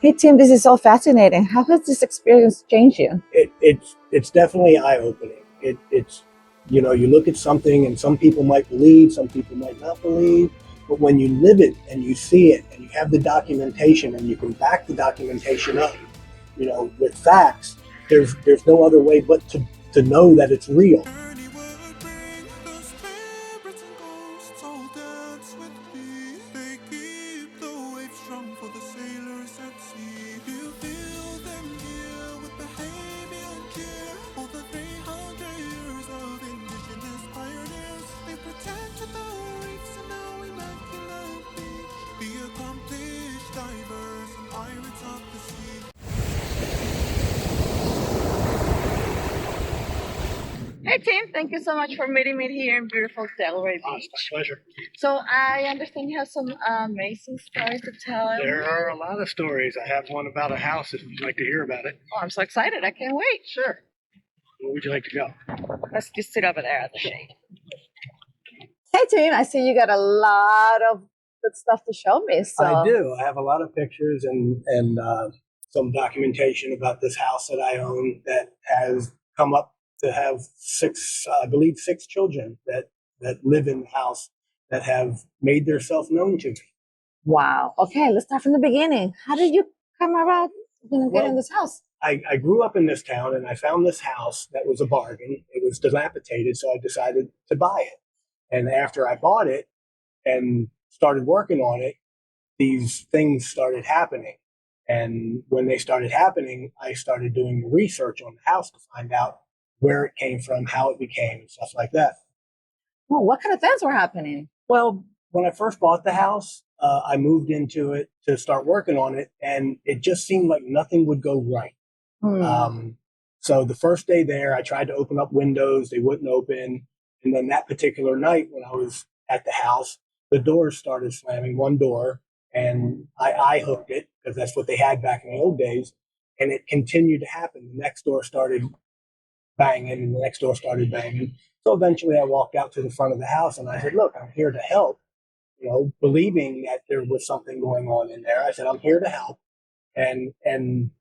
Hey Tim, this is so fascinating. How has this experience changed you? It's definitely eye-opening. It's you look at something and some people might believe, some people might not believe, but when you live it and you see it and you have the documentation and you can back the documentation up, with facts, there's no other way but to know that it's real. Hey Tim, thank you so much for meeting me here in beautiful Delray Beach. It's my pleasure. So I understand you have some amazing stories to tell. There are a lot of stories. I have one about a house if you'd like to hear about it. Oh, I'm so excited. I can't wait. Sure. Where would you like to go? Let's just sit over there at the shade. Hey Tim, I see you got a lot of good stuff to show me. So I do. I have a lot of pictures and some documentation about this house that I own that has come up to have I believe six children that live in the house that have made themselves known to me. Wow. Okay, let's start from the beginning. How did you come about get in this house? I grew up in this town and I found this house that was a bargain. It was dilapidated, so I decided to buy it. And after I bought it and started working on it, these things started happening. And when they started happening, I started doing research on the house to find out where it came from, how it became, and stuff like that. Oh, what kind of things were happening? Well, when I first bought the house, I moved into it to start working on it, and it just seemed like nothing would go right. So the first day there, I tried to open up windows, they wouldn't open. And then that particular night when I was at the house, the doors started slamming, one door, and I hooked it because that's what they had back in the old days. And it continued to happen. The next door started banging and the next door started banging. So eventually I walked out to the front of the house and I said, look, I'm here to help, believing that there was something going on in there. I said, I'm here to help and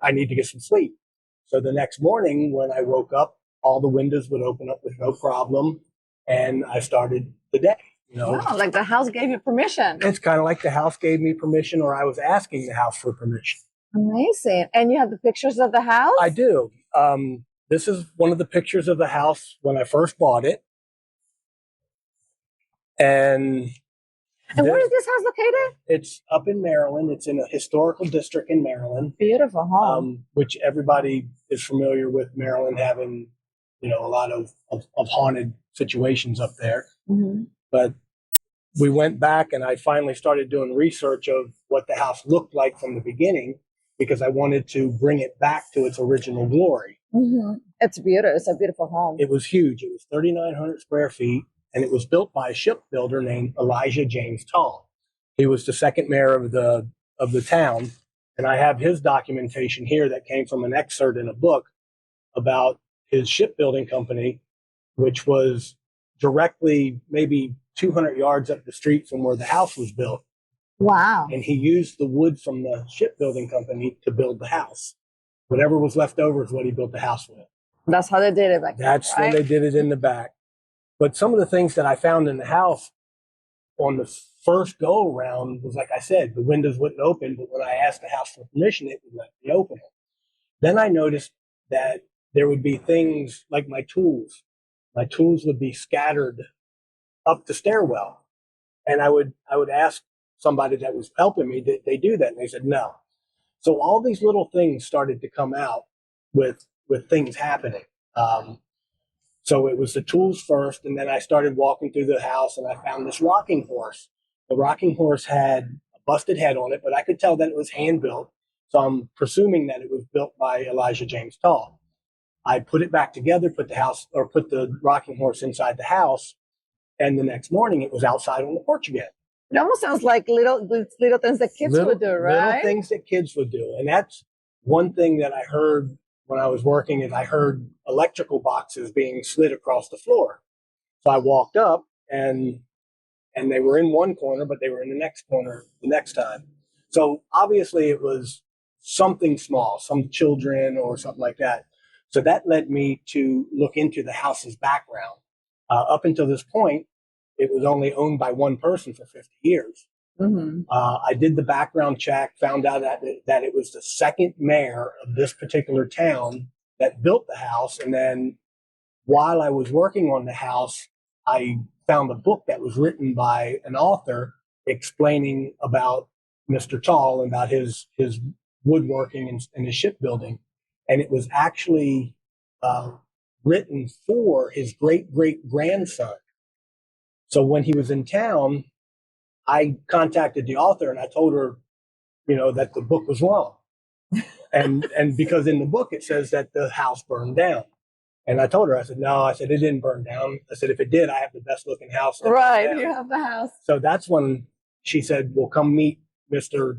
I need to get some sleep. So the next morning when I woke up, all the windows would open up with no problem. And I started the day. Wow, like the house gave you permission. It's kind of like the house gave me permission or I was asking the house for permission. Amazing. And you have the pictures of the house? I do. This is one of the pictures of the house when I first bought it. And where is this house located? It's up in Maryland. It's in a historical district in Maryland. Beautiful home. Which everybody is familiar with Maryland having, a lot of haunted situations up there. Mm-hmm. But we went back and I finally started doing research of what the house looked like from the beginning because I wanted to bring it back to its original glory. Mm-hmm. It's beautiful. It's a beautiful home. It was huge. It was 3,900 square feet, and it was built by a shipbuilder named Elisha James Tull. He was the second mayor of the town, and I have his documentation here that came from an excerpt in a book about his shipbuilding company, which was directly maybe 200 yards up the street from where the house was built. Wow. And he used the wood from the shipbuilding company to build the house. Whatever was left over is what he built the house with. That's how they did it back then. That's when they did it in the back. But some of the things that I found in the house on the first go around was, like I said, the windows wouldn't open, but when I asked the house for permission, it would let me open it. Then I noticed that there would be things like my tools. My tools would be scattered up the stairwell. And I would ask somebody that was helping me, did they do that? And they said, no. So all these little things started to come out with things happening. So it was the tools first, and then I started walking through the house and I found this rocking horse. The rocking horse had a busted head on it, but I could tell that it was hand built. So I'm presuming that it was built by Elisha James Tull. I put it back together, put the rocking horse inside the house, and the next morning it was outside on the porch again. It almost sounds like little things that kids would do, right? Little things that kids would do. And that's one thing that I heard when I was working is I heard electrical boxes being slid across the floor. So I walked up and they were in one corner, but they were in the next corner the next time. So obviously it was something small, some children or something like that. So that led me to look into the house's background. Up until this point, it was only owned by one person for 50 years. Mm-hmm. I did the background check, found out that it was the second mayor of this particular town that built the house. And then while I was working on the house, I found a book that was written by an author explaining about Mr. Tull and about his woodworking and his shipbuilding. And it was actually written for his great-great-grandson. So when he was in town, I contacted the author and I told her, that the book was wrong. And because in the book it says that the house burned down. And I told her, I said, no, it didn't burn down. I said, if it did, I have the best looking house. Right, you have the house. So that's when she said, well, come meet Mr.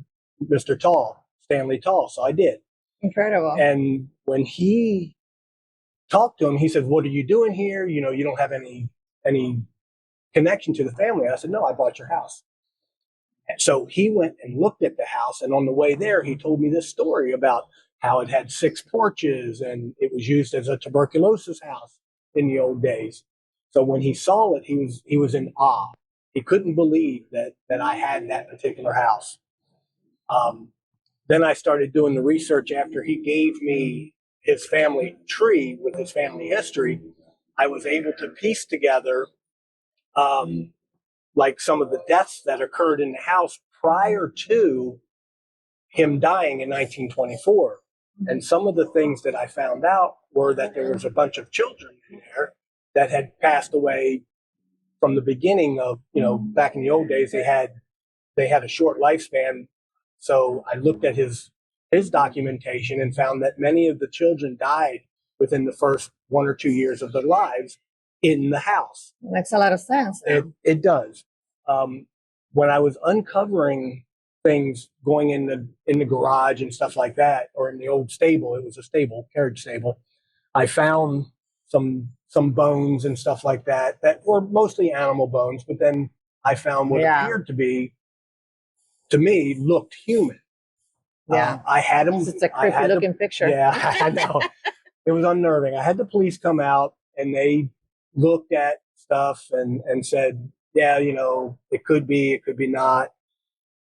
Tull, Stanley Tull. So I did. Incredible. And when he talked to him, he said, what are you doing here? You don't have any connection to the family. I said, no, I bought your house. And so he went and looked at the house. And on the way there, he told me this story about how it had 6 porches and it was used as a tuberculosis house in the old days. So when he saw it, he was in awe. He couldn't believe that I had that particular house. Then I started doing the research after he gave me his family tree with his family history. I was able to piece together like some of the deaths that occurred in the house prior to him dying in 1924. And some of the things that I found out were that there was a bunch of children in there that had passed away from the beginning of, back in the old days, they had a short lifespan. So I looked at his documentation and found that many of the children died within the first 1 or 2 years of their lives in the house. Makes a lot of sense. It does. When I was uncovering things going in the garage and stuff like that, or in the old stable, it was a stable, carriage stable, I found some bones and stuff like that were mostly animal bones, but then I found what appeared to be, to me, looked human. Yeah. I had them. It's a creepy looking picture. Yeah, I know. It was unnerving. I had the police come out and they looked at stuff and said, yeah, it could be not.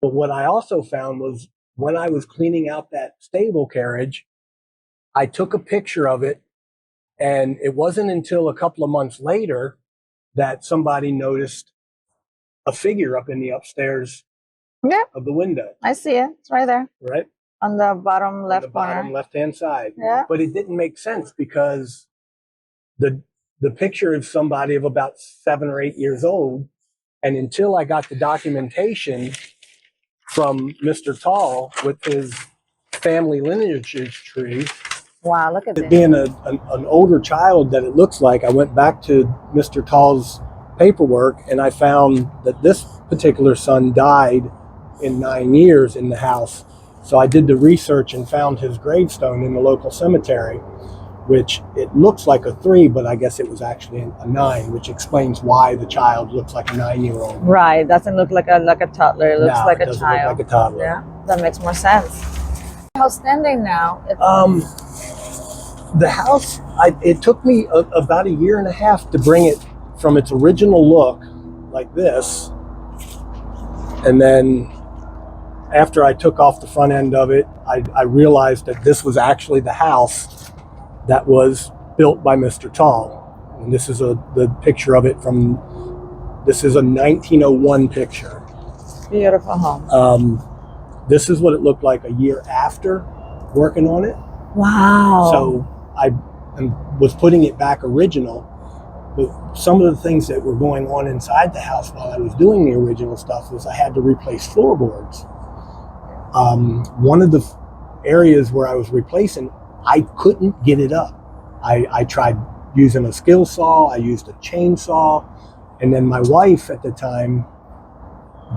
But what I also found was when I was cleaning out that stable carriage, I took a picture of it. And it wasn't until a couple of months later that somebody noticed a figure up in the upstairs of the window. I see it. It's right there. Right? On the bottom left corner. Bottom left-hand side. Yeah. But it didn't make sense because the picture is somebody of about 7 or 8 years old. And until I got the documentation from Mr. Tull with his family lineage tree, wow, look at this. Being an older child that it looks like, I went back to Mr. Tull's paperwork and I found that this particular son died in 9 years in the house. So I did the research and found his gravestone in the local cemetery, which it looks like a 3, but I guess it was actually a 9, which explains why the child looks like a 9-year-old. Right, doesn't look like a toddler. It looks like a child. Look like a toddler. Yeah, that makes more sense. House standing now. The house, it took me about 1.5 years to bring it from its original look, like this, and then after I took off the front end of it, I realized that this was actually the house that was built by Mr. Tull. And this is the picture of it this is a 1901 picture. Beautiful home. This is what it looked like a year after working on it. Wow. So I was putting it back original, but some of the things that were going on inside the house while I was doing the original stuff was I had to replace floorboards. One of the areas where I was replacing, I couldn't get it up. I tried using a skill saw, I used a chainsaw, and then my wife at the time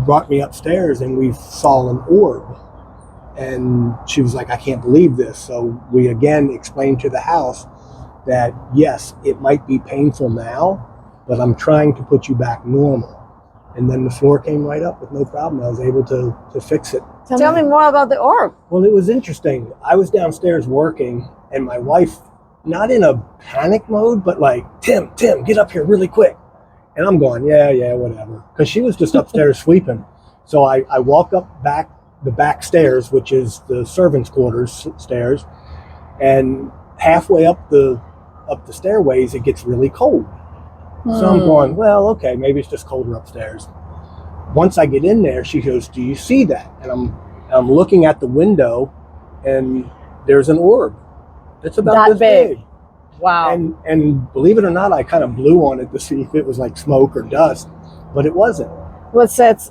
brought me upstairs and we saw an orb. And she was like, I can't believe this. So we again explained to the house that, yes, it might be painful now, but I'm trying to put you back normal. And then the floor came right up with no problem. I was able to fix it. Tell me more about the orb. Well, it was interesting. I was downstairs working, and my wife, not in a panic mode, but like, Tim, get up here really quick. And I'm going, yeah, whatever. Because she was just upstairs sweeping. So I walk up the back stairs, which is the servants' quarters stairs, and halfway up the stairways, it gets really cold. So I'm going, well, okay, maybe it's just colder upstairs. Once I get in there, she goes, do you see that? And I'm looking at the window, and there's an orb. It's about that this big. Wow. And believe it or not, I kind of blew on it to see if it was like smoke or dust, but it wasn't. Was it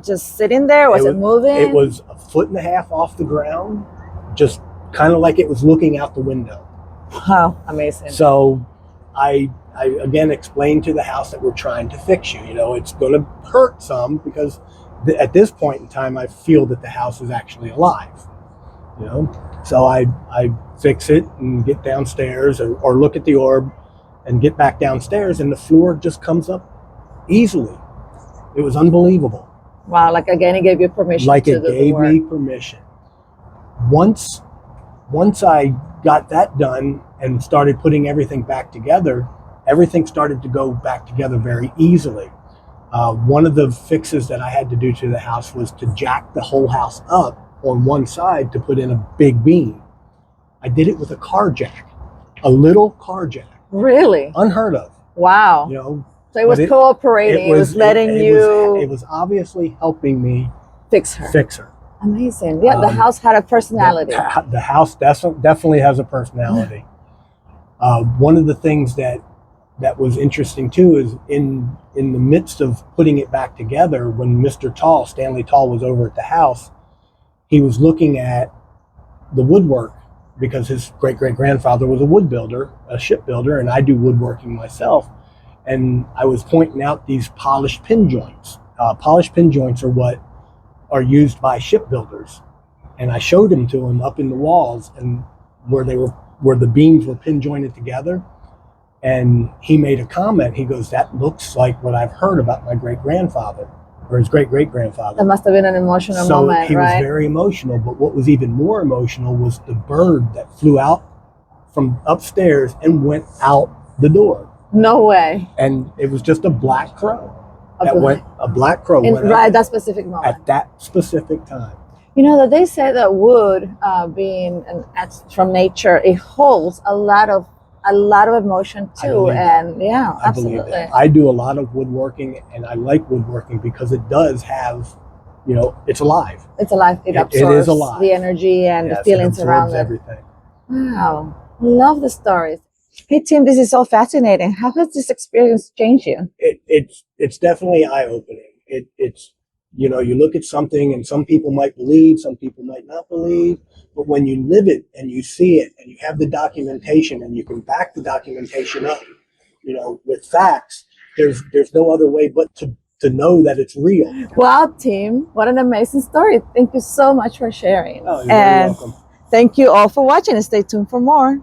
just sitting there? Was it moving? It was 1.5 feet off the ground, just kind of like it was looking out the window. Wow, amazing. So I again explained to the house that we're trying to fix you. You know, it's going to hurt some because at this point in time, I feel that the house is actually alive. You know, so I fix it and get downstairs or look at the orb and get back downstairs, and the floor just comes up easily. It was unbelievable. Wow, like again, it gave you permission. Like it gave me permission. Once I got that done and started putting everything back together, everything started to go back together very easily. One of the fixes that I had to do to the house was to jack the whole house up on one side to put in a big beam. I did it with a car jack, a little car jack. Really? Unheard of. Wow. You know, so it was cooperating. It was letting you. It was obviously helping me fix her. Amazing. Yeah, the house had a personality. The house definitely has a personality. One of the things that was interesting too is in the midst of putting it back together, when Mr. Tull, Stanley Tull, was over at the house, he was looking at the woodwork because his great-great-grandfather was a wood builder, a shipbuilder, and I do woodworking myself. And I was pointing out these polished pin joints. Polished pin joints are what are used by shipbuilders. And I showed them to him up in the walls and where the beams were pin jointed together. And he made a comment. He goes, that looks like what I've heard about my great-grandfather or his great-great-grandfather. That must have been an emotional moment, right? So he was very emotional. But what was even more emotional was the bird that flew out from upstairs and went out the door. No way. And it was just a black crow. A black crow went right at that specific moment. At that specific time. You know that they say that wood, being from nature, it holds a lot of emotion too. And yeah, absolutely. I do a lot of woodworking, and I like woodworking because it does have, you know, it's alive. It's alive. It absorbs it is alive. The energy and the feelings around it. Everything. Wow, love the stories. Hey Tim, this is so fascinating. How has this experience changed you? It's definitely eye-opening. It's you know, you look at something and some people might believe, some people might not believe, but when you live it and you see it and you have the documentation and you can back the documentation up, you know, with facts, there's no other way but to know that it's real. Wow, Tim, what an amazing story. Thank you so much for sharing. Oh, you're very welcome. Thank you all for watching and stay tuned for more.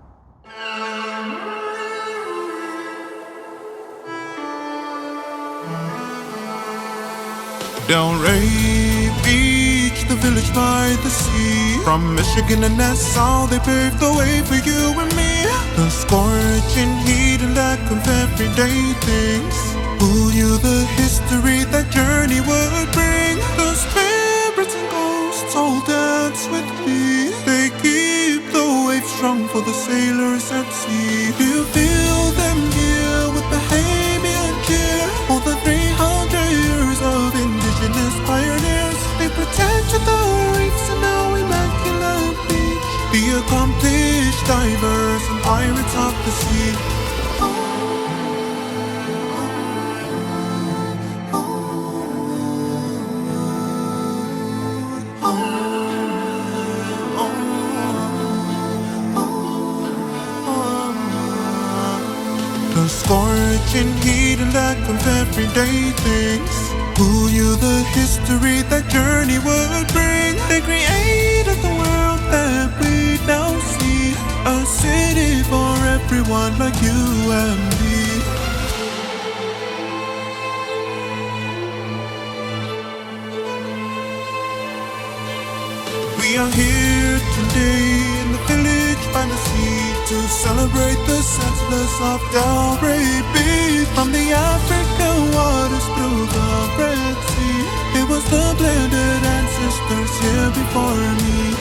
Delray Beach, the village by the sea. From Michigan and Nassau, they paved the way for you and me. The scorching heat and lack of everyday things. Who knew the history that journey would bring? The spirits and ghosts all dance with me. They keep the waves strong for the sailors at sea. Do you feel them here with Bahamian cheer? All the 300 years of indigenous pioneers, they protected the reefs and now immaculate beach. The accomplished divers and pirates of the sea. The scorching heat and lack of everyday things. Who knew the history that journey would bring? They created the world that we now see. A city for everyone like you and me. celebrate the settlers of Delray Beach. From the African waters through the Red Sea, it was the blended ancestors here before me.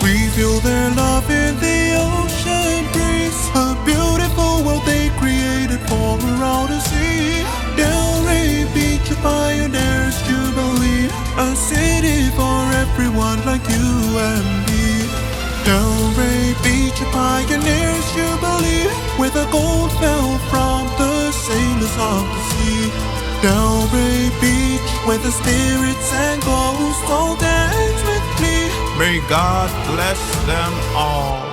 We feel their love in the ocean breeze, a beautiful world they created for around to see. Delray Beach, a pioneer's jubilee, a city for everyone like you and me. Delray Beach, a pioneer's jubilee, where the gold fell from the sailors of the sea. Delray Beach, where the spirits and ghosts all dance with me. May God bless them all.